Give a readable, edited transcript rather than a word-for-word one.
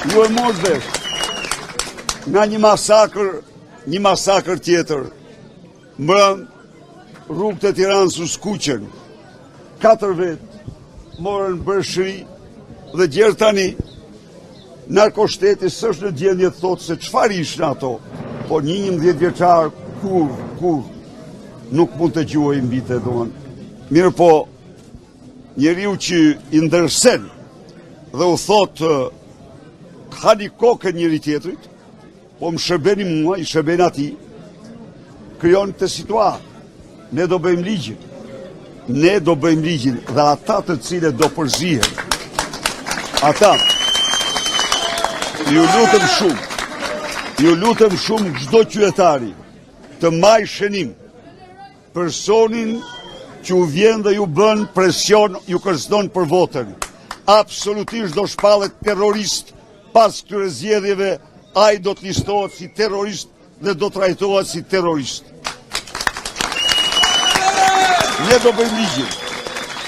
ju e mos vesh nga një masakër tjetër, mbrëm rrugët e Tiranës u skuqen, 4 vetë morën bërshëri dhe gjerë tani narkoshteti s'është në gjendje të thotë se çfarë ishin ato, po një 11 vjeçar kur nuk mund të gjuhej mbi të doan. Mirë po, njeriu që i ndërsen dhe u thotë hani kokën njëri tjetrit, po më shërbeni mua, i shërbeni ati, krijon të situatë. Ne do bëjmë ligjin. Ne do bëjmë ligjin dhe ata të cilët do përzihen. Ata, ju lutem shumë çdo qytetari të maj shënim personin që u vjen dhe ju bën presion, ju kërcënon për votën. Absolutisht do shpallet terrorist pas këtyre zgjedhjeve, ai do të listohet si terrorist dhe do trajtohet si terrorist. Ne do bëjmë ligjin.